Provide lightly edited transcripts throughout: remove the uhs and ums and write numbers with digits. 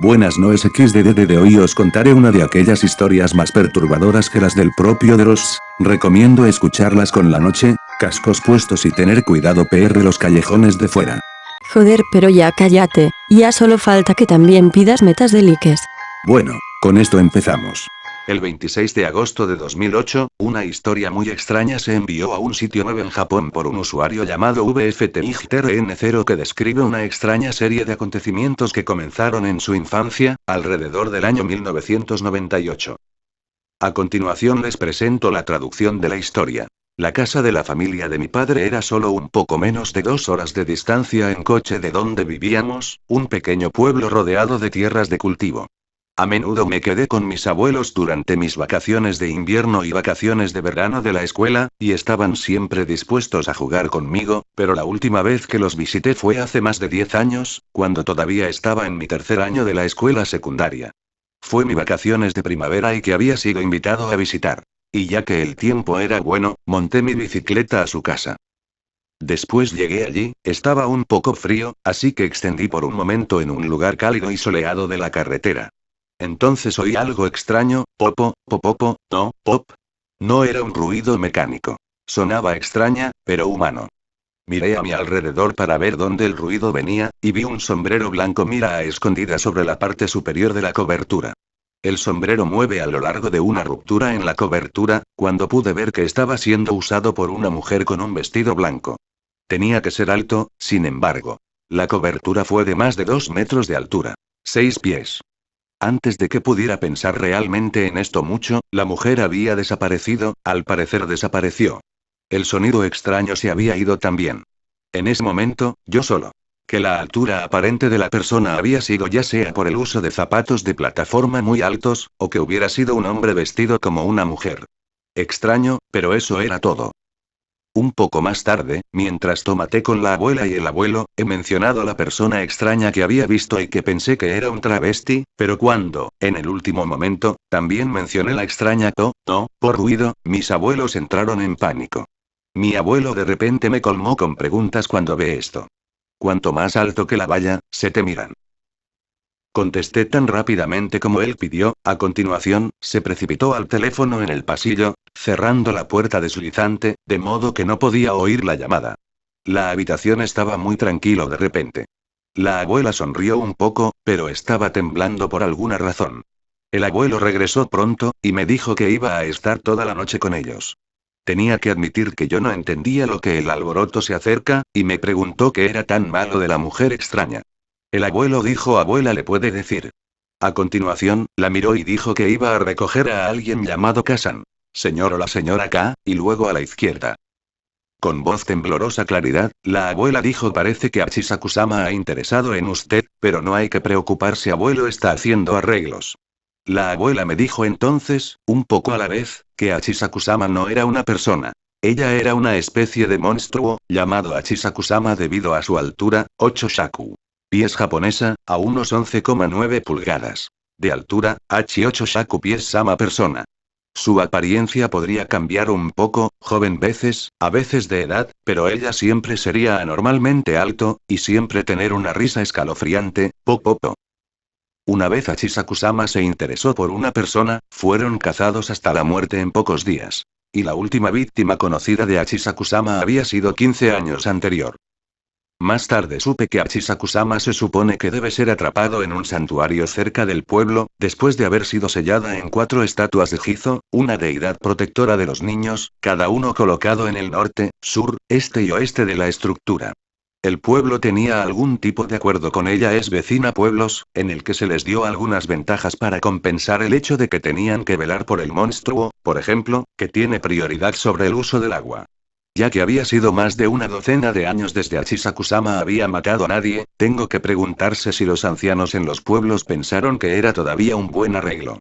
Buenas noches XDD, de hoy os contaré una de aquellas historias más perturbadoras que las del propio Dross. Recomiendo escucharlas con la noche, cascos puestos y tener cuidado de los callejones de fuera. Joder, pero ya cállate, ya solo falta que también pidas metas de likes. Bueno, con esto empezamos. El 26 de agosto de 2008, una historia muy extraña se envió a un sitio web en Japón por un usuario llamado VFTIGTRN0 que describe una extraña serie de acontecimientos que comenzaron en su infancia, alrededor del año 1998. A continuación les presento la traducción de la historia. La casa de la familia de mi padre era solo un poco menos de 2 horas de distancia en coche de donde vivíamos, un pequeño pueblo rodeado de tierras de cultivo. A menudo me quedé con mis abuelos durante mis vacaciones de invierno y vacaciones de verano de la escuela, y estaban siempre dispuestos a jugar conmigo, pero la última vez que los visité fue hace más de 10 años, cuando todavía estaba en mi tercer año de la escuela secundaria. Fue mi vacaciones de primavera y que había sido invitado a visitar. Y ya que el tiempo era bueno, monté mi bicicleta a su casa. Después llegué allí, estaba un poco frío, así que extendí por un momento en un lugar cálido y soleado de la carretera. Entonces oí algo extraño, popo, popopo, no, pop. No era un ruido mecánico. Sonaba extraña, pero humano. Miré a mi alrededor para ver dónde el ruido venía, y vi un sombrero blanco mira a escondida sobre la parte superior de la cobertura. El sombrero mueve a lo largo de una ruptura en la cobertura, cuando pude ver que estaba siendo usado por una mujer con un vestido blanco. Tenía que ser alto, sin embargo. La cobertura fue de más de 2 metros de altura. 6 pies. Antes de que pudiera pensar realmente en esto mucho, la mujer había desaparecido, al parecer desapareció. El sonido extraño se había ido también. En ese momento, yo solo. Que la altura aparente de la persona había sido ya sea por el uso de zapatos de plataforma muy altos, o que hubiera sido un hombre vestido como una mujer. Extraño, pero eso era todo. Un poco más tarde, mientras tomé té con la abuela y el abuelo, he mencionado a la persona extraña que había visto y que pensé que era un travesti, pero cuando, en el último momento, también mencioné la extraña no, por ruido, mis abuelos entraron en pánico. Mi abuelo de repente me colmó con preguntas cuando ve esto. Cuanto más alto que la valla, se te miran. Contesté tan rápidamente como él pidió, a continuación, se precipitó al teléfono en el pasillo, cerrando la puerta deslizante, de modo que no podía oír la llamada. La habitación estaba muy tranquilo de repente. La abuela sonrió un poco, pero estaba temblando por alguna razón. El abuelo regresó pronto, y me dijo que iba a estar toda la noche con ellos. Tenía que admitir que yo no entendía lo que el alboroto se acerca, y me preguntó qué era tan malo de la mujer extraña. El abuelo dijo: abuela, le puede decir. A continuación, la miró y dijo que iba a recoger a alguien llamado Kazan. Señor o la señora K, y luego a la izquierda. Con voz temblorosa claridad, la abuela dijo: parece que Achisakusama ha interesado en usted, pero no hay que preocuparse, abuelo está haciendo arreglos. La abuela me dijo entonces, un poco a la vez, que Achisakusama no era una persona. Ella era una especie de monstruo, llamado Achisakusama debido a su altura, 8 shaku. Pies japonesa, a unos 11,9 pulgadas. De altura, H8 shaku pies sama persona. Su apariencia podría cambiar un poco, joven a veces de edad, pero ella siempre sería anormalmente alto, y siempre tener una risa escalofriante, po. Una vez Achisakusama se interesó por una persona, fueron cazados hasta la muerte en pocos días. Y la última víctima conocida de Achisakusama había sido 15 años anterior. Más tarde supe que Achisakusama se supone que debe ser atrapado en un santuario cerca del pueblo, después de haber sido sellada en 4 estatuas de Jizo, una deidad protectora de los niños, cada uno colocado en el norte, sur, este y oeste de la estructura. El pueblo tenía algún tipo de acuerdo con ella, es vecina pueblos, en el que se les dio algunas ventajas para compensar el hecho de que tenían que velar por el monstruo, por ejemplo, que tiene prioridad sobre el uso del agua. Ya que había sido más de una docena de años desde Achisakusama había matado a nadie, tengo que preguntarse si los ancianos en los pueblos pensaron que era todavía un buen arreglo.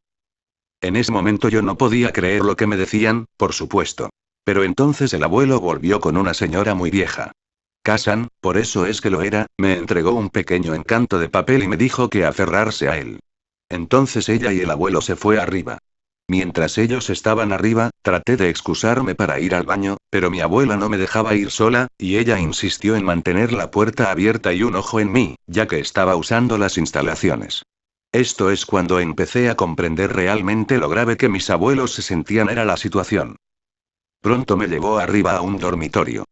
En ese momento yo no podía creer lo que me decían, por supuesto. Pero entonces el abuelo volvió con una señora muy vieja. Kazan, por eso es que lo era, me entregó un pequeño encanto de papel y me dijo que aferrarse a él. Entonces ella y el abuelo se fue arriba. Mientras ellos estaban arriba, traté de excusarme para ir al baño, pero mi abuela no me dejaba ir sola, y ella insistió en mantener la puerta abierta y un ojo en mí, ya que estaba usando las instalaciones. Esto es cuando empecé a comprender realmente lo grave que mis abuelos se sentían era la situación. Pronto me llevó arriba a un dormitorio.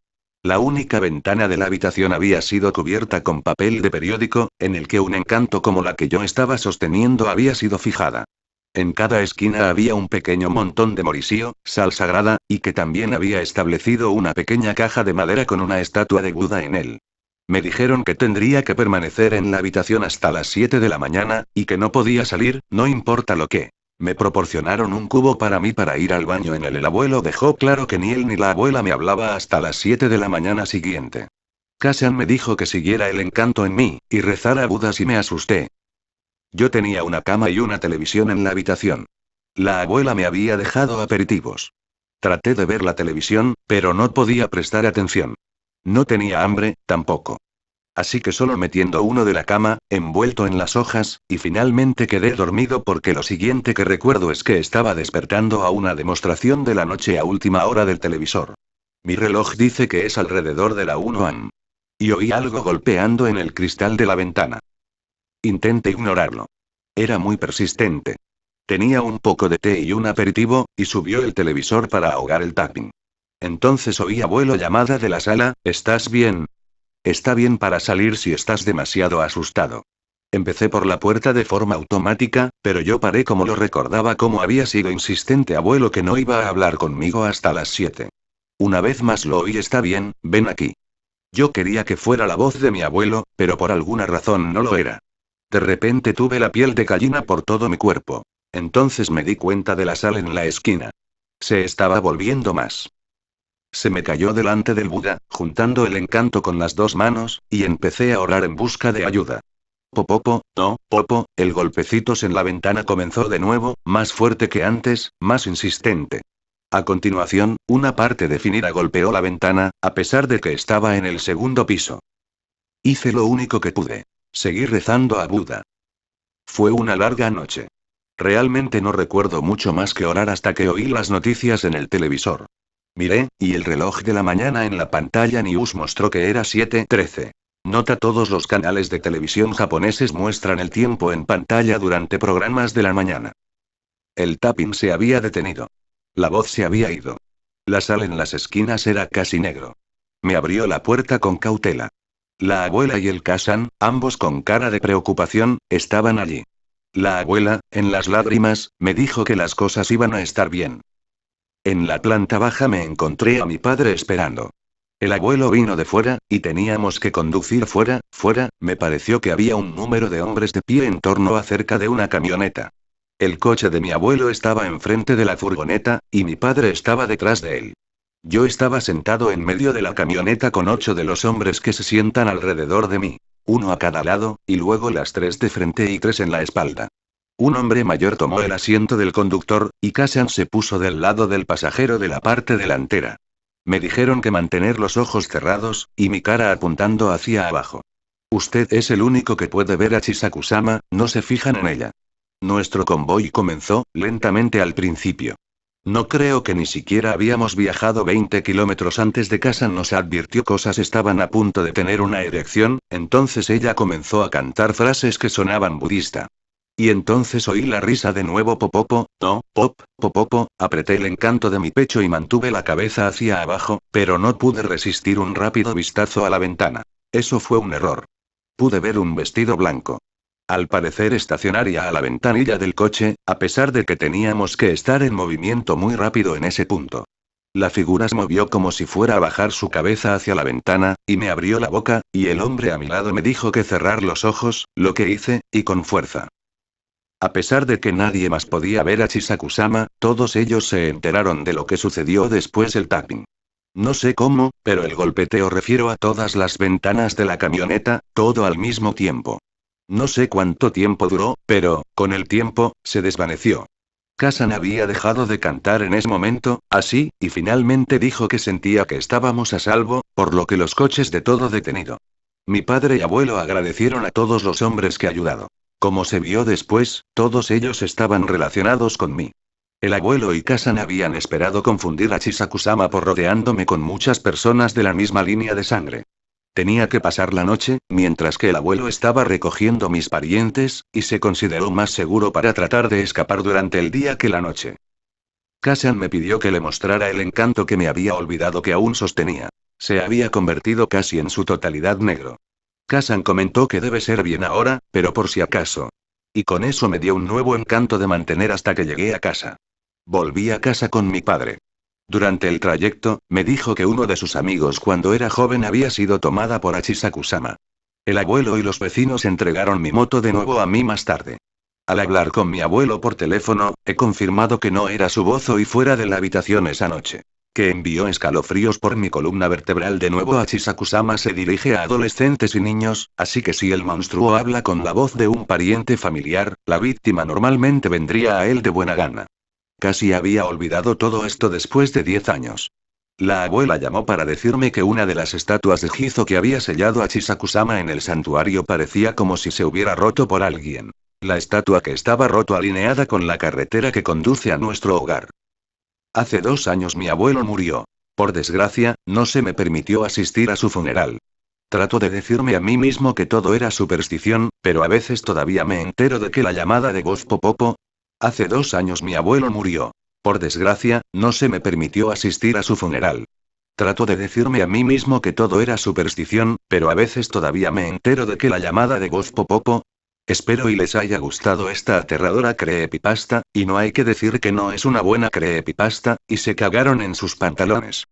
La única ventana de la habitación había sido cubierta con papel de periódico, en el que un encanto como la que yo estaba sosteniendo había sido fijada. En cada esquina había un pequeño montón de morisío, sal sagrada, y que también había establecido una pequeña caja de madera con una estatua de Buda en él. Me dijeron que tendría que permanecer en la habitación hasta las 7 de la mañana, y que no podía salir, no importa lo que. Me proporcionaron un cubo para mí para ir al baño en él. El abuelo dejó claro que ni él ni la abuela me hablaba hasta las 7 de la mañana siguiente. Kashan me dijo que siguiera el encanto en mí, y rezara a Buda si me asusté. Yo tenía una cama y una televisión en la habitación. La abuela me había dejado aperitivos. Traté de ver la televisión, pero no podía prestar atención. No tenía hambre, tampoco. Así que solo me tiendo uno de la cama, envuelto en las hojas, y finalmente quedé dormido porque lo siguiente que recuerdo es que estaba despertando a una demostración de la noche a última hora del televisor. Mi reloj dice que es alrededor de la 1 am. Y oí algo golpeando en el cristal de la ventana. Intenté ignorarlo. Era muy persistente. Tenía un poco de té y un aperitivo, y subió el televisor para ahogar el tapping. Entonces oí abuelo llamada de la sala, ¿estás bien? Está bien para salir si estás demasiado asustado. Empecé por la puerta de forma automática, pero yo paré como lo recordaba cómo había sido insistente abuelo que no iba a hablar conmigo hasta las 7. Una vez más lo oí, está bien, ven aquí. Yo quería que fuera la voz de mi abuelo, pero por alguna razón no lo era. De repente tuve la piel de gallina por todo mi cuerpo. Entonces me di cuenta de la sal en la esquina. Se estaba volviendo más. Se me cayó delante del Buda, juntando el encanto con las dos manos, y empecé a orar en busca de ayuda. Popopo, no, popo, el golpecitos en la ventana comenzó de nuevo, más fuerte que antes, más insistente. A continuación, una parte definida golpeó la ventana, a pesar de que estaba en el segundo piso. Hice lo único que pude. Seguí rezando a Buda. Fue una larga noche. Realmente no recuerdo mucho más que orar hasta que oí las noticias en el televisor. Miré, y el reloj de la mañana en la pantalla News mostró que era 7:13. Nota: todos los canales de televisión japoneses muestran el tiempo en pantalla durante programas de la mañana. El tapping se había detenido. La voz se había ido. La sal en las esquinas era casi negro. Me abrió la puerta con cautela. La abuela y el Kashan, ambos con cara de preocupación, estaban allí. La abuela, en las lágrimas, me dijo que las cosas iban a estar bien. En la planta baja me encontré a mi padre esperando. El abuelo vino de fuera, y teníamos que conducir fuera, me pareció que había un número de hombres de pie en torno a cerca de una camioneta. El coche de mi abuelo estaba enfrente de la furgoneta, y mi padre estaba detrás de él. Yo estaba sentado en medio de la camioneta con 8 de los hombres que se sientan alrededor de mí. 1 a cada lado, y luego las 3 de frente y 3 en la espalda. Un hombre mayor tomó el asiento del conductor, y Kashan se puso del lado del pasajero de la parte delantera. Me dijeron que mantener los ojos cerrados, y mi cara apuntando hacia abajo. Usted es el único que puede ver a Chisaku-sama, no se fijan en ella. Nuestro convoy comenzó, lentamente al principio. No creo que ni siquiera habíamos viajado 20 kilómetros antes de Kashan nos advirtió cosas estaban a punto de tener una erección, entonces ella comenzó a cantar frases que sonaban budista. Y entonces oí la risa de nuevo popopo, no, popopo, apreté el encanto de mi pecho y mantuve la cabeza hacia abajo, pero no pude resistir un rápido vistazo a la ventana. Eso fue un error. Pude ver un vestido blanco. Al parecer estacionaria a la ventanilla del coche, a pesar de que teníamos que estar en movimiento muy rápido en ese punto. La figura se movió como si fuera a bajar su cabeza hacia la ventana, y me abrió la boca, y el hombre a mi lado me dijo que cerrar los ojos, lo que hice, y con fuerza. A pesar de que nadie más podía ver a Chisaku-sama, todos ellos se enteraron de lo que sucedió después del tapping. No sé cómo, pero el golpeteo refiero a todas las ventanas de la camioneta, todo al mismo tiempo. No sé cuánto tiempo duró, pero, con el tiempo, se desvaneció. Kashan había dejado de cantar en ese momento, así, y finalmente dijo que sentía que estábamos a salvo, por lo que los coches de todo detenido. Mi padre y abuelo agradecieron a todos los hombres que ayudado. Como se vio después, todos ellos estaban relacionados con mí. El abuelo y Kashan habían esperado confundir a Chisaku-sama por rodeándome con muchas personas de la misma línea de sangre. Tenía que pasar la noche, mientras que el abuelo estaba recogiendo mis parientes, y se consideró más seguro para tratar de escapar durante el día que la noche. Kasan me pidió que le mostrara el encanto que me había olvidado que aún sostenía. Se había convertido casi en su totalidad negro. Kasan comentó que debe ser bien ahora, pero por si acaso. Y con eso me dio un nuevo encanto de mantener hasta que llegué a casa. Volví a casa con mi padre. Durante el trayecto, me dijo que uno de sus amigos cuando era joven había sido tomada por Achisaku-sama. El abuelo y los vecinos entregaron mi moto de nuevo a mí más tarde. Al hablar con mi abuelo por teléfono, he confirmado que no era su voz y fuera de la habitación esa noche. Que envió escalofríos por mi columna vertebral de nuevo. Achisaku-sama se dirige a adolescentes y niños, así que si el monstruo habla con la voz de un pariente familiar, la víctima normalmente vendría a él de buena gana. Casi había olvidado todo esto después de 10 años. La abuela llamó para decirme que una de las estatuas de Hizo que había sellado a Chisaku-sama en el santuario parecía como si se hubiera roto por alguien. La estatua que estaba roto alineada con la carretera que conduce a nuestro hogar. Hace 2 años mi abuelo murió. Por desgracia, no se me permitió asistir a su funeral. Trato de decirme a mí mismo que todo era superstición, pero a veces todavía me entero de que la llamada de voz Popopo. Hace 2 años mi abuelo murió. Por desgracia, no se me permitió asistir a su funeral. Trato de decirme a mí mismo que todo era superstición, pero a veces todavía me entero de que la llamada de voz Popopo. Espero y les haya gustado esta aterradora creepypasta, y no hay que decir que no es una buena creepypasta, y se cagaron en sus pantalones.